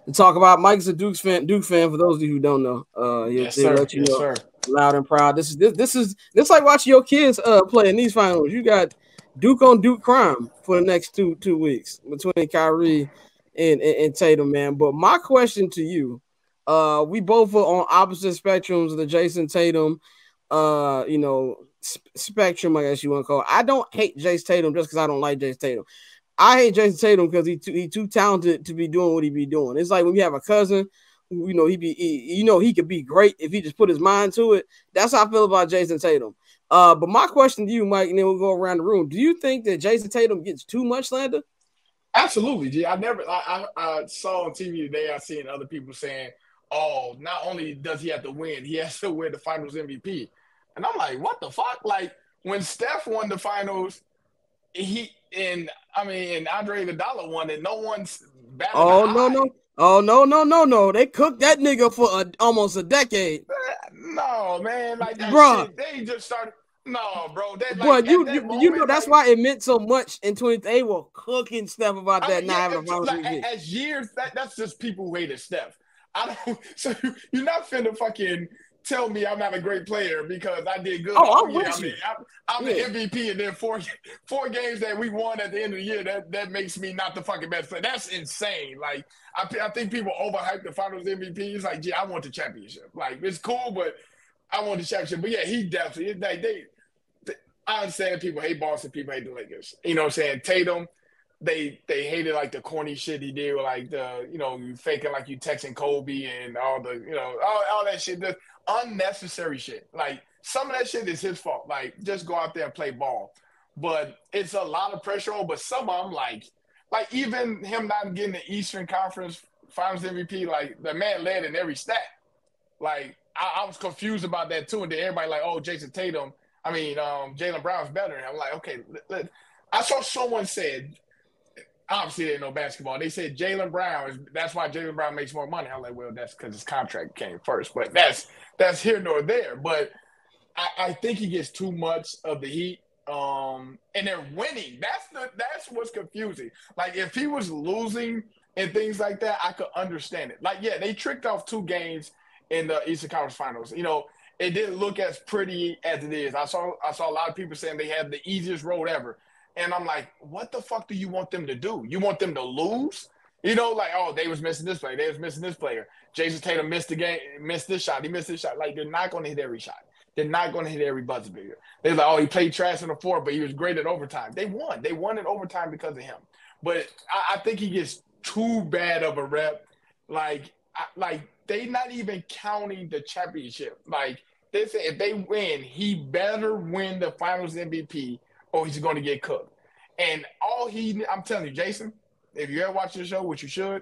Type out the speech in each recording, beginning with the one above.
to talk about. Mike's a Duke fan. For those of you who don't know, Yes, they sir. let you Yes, know sir. loud and proud. This is like watching your kids play in these finals. You got Duke on Duke crime for the next two weeks between Kyrie and Tatum, man. But my question to you, we both are on opposite spectrums of the Jayson Tatum, spectrum, I guess you want to call it. I don't hate Jayson Tatum just because I don't like Jayson Tatum. I hate Jayson Tatum because he too talented to be doing what he be doing. It's like when you have a cousin, he could be great if he just put his mind to it. That's how I feel about Jayson Tatum. But my question to you, Mike, and then we'll go around the room. Do you think that Jayson Tatum gets too much slander? Absolutely, G. I saw on TV today, I seen other people saying, oh, not only does he have to win, he has to win the finals MVP. And I'm like, what the fuck? Like, when Steph won the finals, and Andre Iguodala won it, no one's batted an eye. No. They cooked that nigga for almost a decade. No, man, like that Bruh. shit. They just started. No, bro. That But like at that moment, that's why it meant so much in 20. They were cooking Steph about that not having a finals MVP. As years, that's just people who hated Steph. I don't. So you're not finna fucking tell me I'm not a great player because I did good all year. I'm the MVP, and then four games that we won at the end of the year, that makes me not the fucking best player. That's insane. Like I think people overhype the finals MVP. It's like, gee, I want the championship. Like, it's cool, but I want the championship. But yeah, he definitely like I understand people hate Boston, people hate the Lakers. You know what I'm saying? Tatum, they hated like the corny shit he did with like you faking like you texting Kobe and all the all that shit. The unnecessary shit. Like, some of that shit is his fault. Like, just go out there and play ball. But it's a lot of pressure on. But some of them, like even him not getting the Eastern Conference Finals MVP, like, the man led in every stat. Like, I was confused about that too. And then everybody like, oh, Jaylen Brown's better. And I'm like, okay. I saw someone said, obviously they didn't know basketball. They said Jaylen Brown that's why Jaylen Brown makes more money. I'm like, well, that's because his contract came first. But that's here nor there. But I think he gets too much of the heat. And they're winning. That's what's confusing. Like, if he was losing and things like that, I could understand it. Like, yeah, they tricked off 2 games in the Eastern Conference Finals. It didn't look as pretty as it is. I saw a lot of people saying they had the easiest road ever. And I'm like, what the fuck do you want them to do? You want them to lose? Like, oh, they was missing this player. They was missing this player. Jayson Tatum missed the game, missed this shot. He missed this shot. Like, they're not going to hit every shot. They're not going to hit every buzzer beater. They're like, oh, he played trash in the fourth, but he was great at overtime. They won. They won in overtime because of him. But I think he gets too bad of a rep. Like they not even counting the championship. Like, they say if they win, he better win the finals MVP or he's going to get cooked. And I'm telling you, Jason, if you ever watch this show, which you should,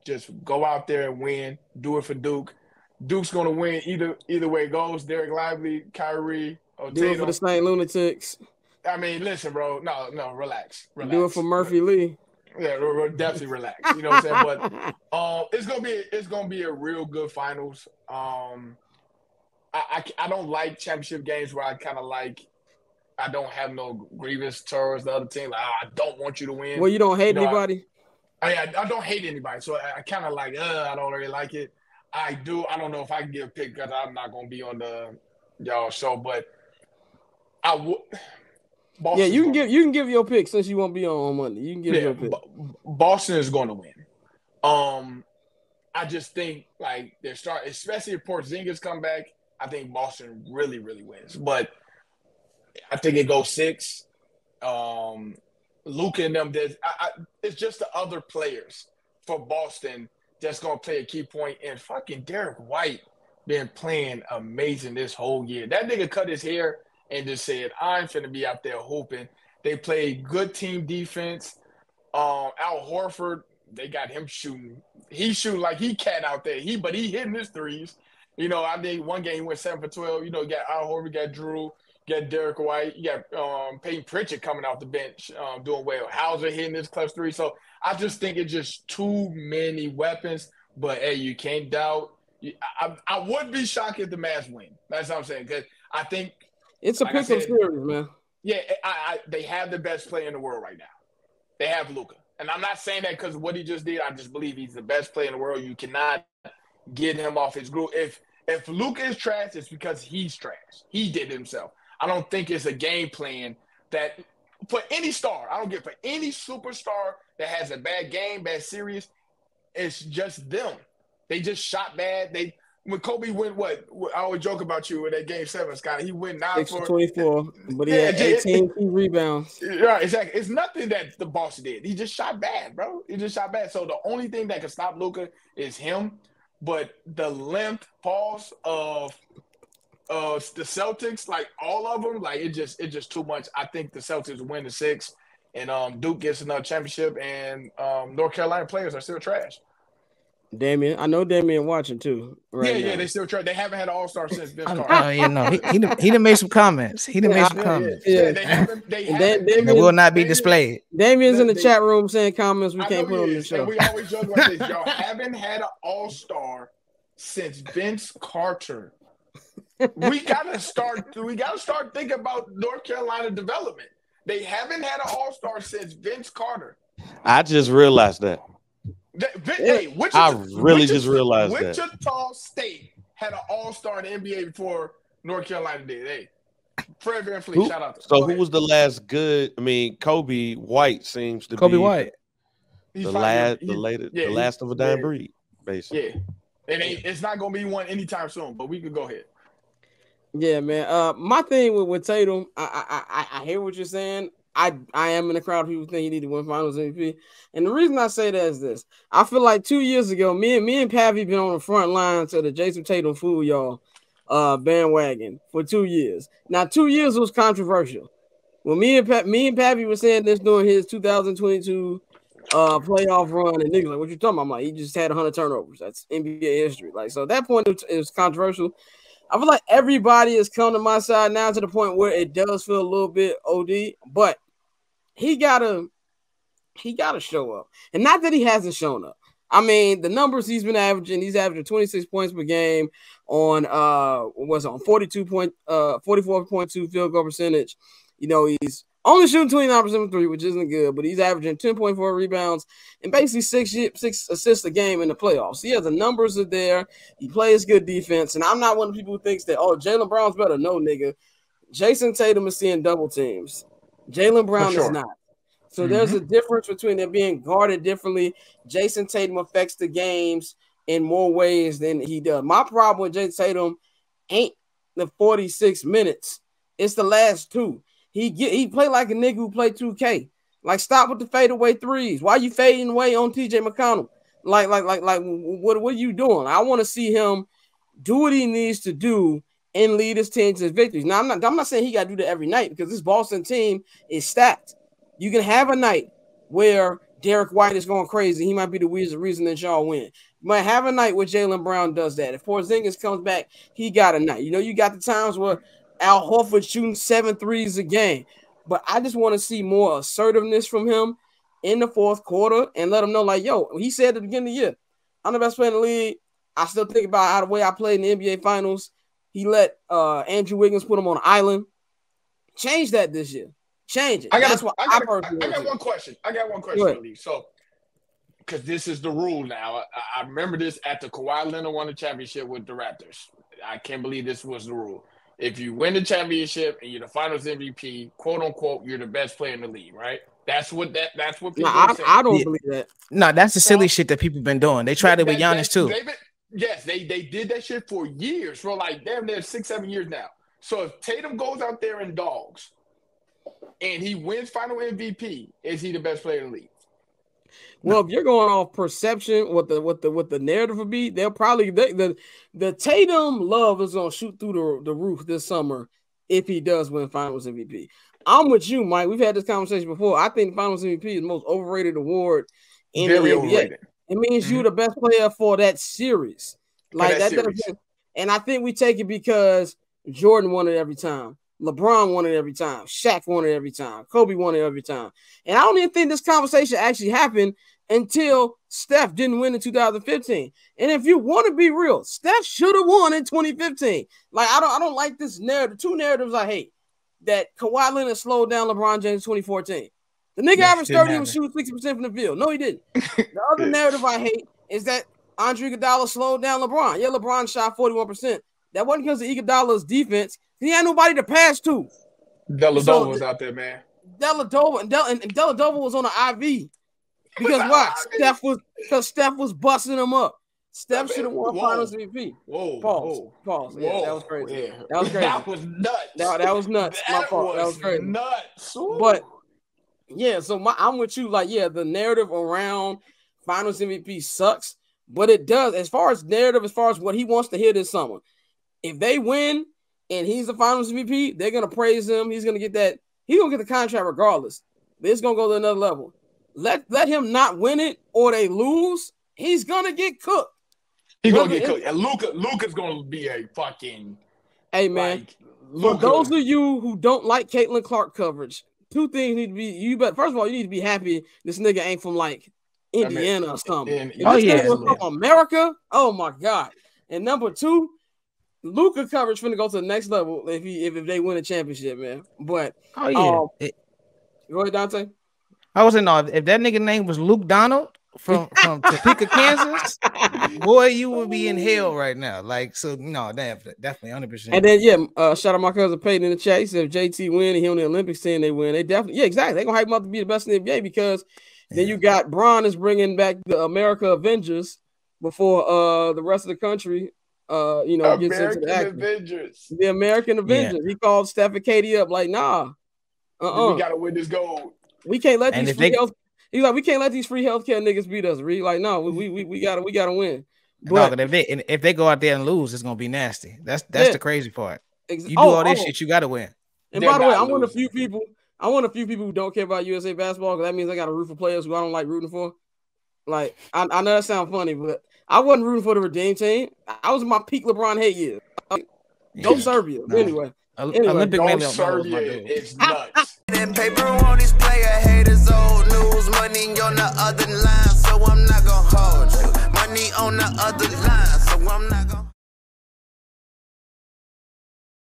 just go out there and win. Do it for Duke. Duke's going to win either way it goes. Derek Lively, Kyrie, or Do Tatum. it for the St. Lunatics. I mean, listen, bro. No, relax. Do it for Murphy Lee. Yeah, definitely relax. You know what I'm saying? But it's gonna be a real good finals. I don't like championship games where I kind of like I don't have no grievance towards the other team. Like, I don't want you to win. Well, you don't hate anybody? I don't hate anybody. So I kind of like, I don't really like it. I do. I don't know if I can give a pick because I'm not going to be on the y'all show, but I would. Yeah, you can give your pick since you won't be on Monday. You can give your pick. Boston is going to win. I just think like they're starting, especially if Porzingis come back. I think Boston really, really wins, but I think it goes 6. Luka and them. It's just the other players for Boston that's going to play a key point. And fucking Derek White been playing amazing this whole year. That nigga cut his hair and just said, I'm finna be out there hooping. They played good team defense. Al Horford, they got him shooting. He's shooting like he cat out there. But he hitting his threes. I think one game he went 7 for 12. You got Al Horford, got Drew, got Derek White, you got Peyton Pritchard coming off the bench doing well. Hauser hitting his clutch 3. So I just think it's just too many weapons. But, hey, you can't doubt. I would be shocked if the Mavs win. That's what I'm saying. Because I think it's a pick-up series, man. Yeah, they have the best player in the world right now. They have Luka. And I'm not saying that because of what he just did. I just believe he's the best player in the world. You cannot get him off his groove. If Luka is trash, it's because he's trash. He did it himself. I don't think it's a game plan that for any star, I don't get for any superstar that has a bad game, bad series, it's just them. They just shot bad. When Kobe went, I always joke about you in that game 7, Scott. He went 9 for 24, but he had 18 key rebounds. Right, exactly. It's nothing that the boss did. He just shot bad, bro. He just shot bad. So the only thing that can stop Luka is him. But the length pause of the Celtics, like all of them, like it's just too much. I think the Celtics win the 6, and Duke gets another championship, and North Carolina players are still trash. Damian, I know Damian watching too. Right? Yeah, they still trash. They haven't had an All-Star since Vince Carter. Oh yeah, no, he done made some comments. He done made some comments. Yeah, they haven't. It will not be displayed. Damian's in the chat room saying comments we can't put on the show. And we always joke about this. Y'all haven't had an All-Star since Vince Carter. We gotta start thinking about North Carolina development. They haven't had an All-Star since Vince Carter. I just realized that. I just realized that Wichita State had an All-Star in the NBA before North Carolina did. Hey, Fred VanVleet, shout out to. So who was the last good? I mean, Kobe White seems to be Kobe White. The last of a dying breed, basically. Yeah. It's not going to be one anytime soon, but we could go ahead. Yeah, man. My thing with Tatum, I hear what you're saying. I am in the crowd of people think he need to win Finals MVP. And the reason I say that is this. I feel like 2 years ago, me and Pavi been on the front lines of the Jayson Tatum fool y'all bandwagon for 2 years. Now, 2 years was controversial. When me and Pavi were saying this during his 2022 playoff run, and niggas like, what you talking about? I'm like, he just had 100 turnovers. That's NBA history. Like, so at that point, it was controversial. I feel like everybody has come to my side now to the point where it does feel a little bit OD, but he gotta show up. And not that he hasn't shown up. I mean, the numbers he's averaging 26 points per game on 44.2 field goal percentage. You know, he's only shooting 29% from 3, which isn't good, but he's averaging 10.4 rebounds and basically six assists a game in the playoffs. Yeah, the numbers are there. He plays good defense, and I'm not one of the people who thinks that, Jaylen Brown's better. No, nigga. Jayson Tatum is seeing double teams. Jaylen Brown is not. So there's a difference between them being guarded differently. Jayson Tatum affects the games in more ways than he does. My problem with Jayson Tatum ain't the 46 minutes. It's the last 2. He play like a nigga who play 2K. Like, stop with the fadeaway threes. Why you fading away on TJ McConnell? Like, what are you doing? I want to see him do what he needs to do and lead his team to victories. Now, I'm not saying he got to do that every night because this Boston team is stacked. You can have a night where Derek White is going crazy. He might be the reason that y'all win. You might have a night where Jaylen Brown does that. If Porzingis comes back, he got a night. You know, you got the times where Al Horford shooting 7 threes a game. But I just want to see more assertiveness from him in the fourth quarter and let him know, like, yo, he said at the beginning of the year, I'm the best player in the league. I still think about how the way I played in the NBA Finals. He let Andrew Wiggins put him on an island. Change that this year. Change it. I got one question. For you. So, because this is the rule now. I remember this at the Kawhi Leonard won the championship with the Raptors. I can't believe this was the rule. If you win the championship and you're the Finals MVP, quote unquote, you're the best player in the league, right? That's what people are saying. I don't believe that. No, that's the silly shit that people been doing. They tried it with Giannis too. They did that shit for years, for like damn near 6-7 years now. So if Tatum goes out there and dogs and he wins Final MVP, is he the best player in the league? Well, if you're going off perception, what the narrative would be, they'll probably the Tatum love is gonna shoot through the roof this summer if he does win Finals MVP. I'm with you, Mike. We've had this conversation before. I think Finals MVP is the most overrated award in the NBA. Overrated. It means you're the best player for that series. Like that series. And I think we take it because Jordan won it every time. LeBron won it every time. Shaq won it every time. Kobe won it every time. And I don't even think this conversation actually happened until Steph didn't win in 2015. And if you want to be real, Steph should have won in 2015. Like, I don't like this narrative. 2 narratives I hate. That Kawhi Leonard slowed down LeBron James in 2014. The nigga averaged 30 and was shooting 60% from the field. No, he didn't. The other narrative I hate is that Andre Iguodala slowed down LeBron. Yeah, LeBron shot 41%. That wasn't because of Iguodala's defense. He had nobody to pass to. Dellavedova was out there, man. Dellavedova and Dellavedova was on the IV. Because why? Steph was busting him up. Steph should have won Finals MVP. Pause. Yeah, that was crazy. Yeah. That was crazy. That was nuts. That was nuts. My fault. That was crazy. Nuts. But yeah, so I'm with you. Like, yeah, the narrative around Finals MVP sucks, but it does. As far as narrative, as far as what he wants to hear this summer, if they win and he's the Finals MVP, they're gonna praise him. He's gonna get that. He's gonna get the contract regardless. But it's gonna go to another level. Let him not win it or they lose. He's gonna get cooked. He's gonna get cooked. And Luka's gonna be a fucking. Hey man, for those of you who don't like Caitlin Clark coverage, two things need to be. First of all, you need to be happy this nigga ain't from like Indiana or something. If this nigga was from America, oh my god. And number two, Luka coverage finna go to the next level if they win a championship, man. But go ahead, Dante. I was saying, if that nigga name was Luke Donald from Topeka, Kansas, boy, you would be in hell right now. Like, so no, definitely 100%. And then shout out my cousin Peyton in the chat. He said if JT win and he on the Olympics team, they win. They definitely, exactly. They gonna hype him up to be the best in the NBA because then you got Bron is bringing back the America Avengers before the rest of the country. Gets into the Avengers. The American Avengers. He called Steph and Katie up like, nah. We gotta win this gold. We can't let these free health. He's like, we can't let these free healthcare niggas beat us. Really, like, no, we gotta win. But if they go out there and lose, it's gonna be nasty. That's the crazy part. You do all this shit, you gotta win. And by the way, I'm one of the few people. I'm one of the few people who don't care about USA basketball because that means I got to root for players who I don't like rooting for. Like, I know that sounds funny, but I wasn't rooting for the Redeem team. I was in my peak LeBron hate year. Go Serbia. No. Anyway. Olympic go Serbia. It's nuts. And paper on these player haters, old news, money on the other line, so I'm not gonna hold you. Money on the other line, so I'm not gonna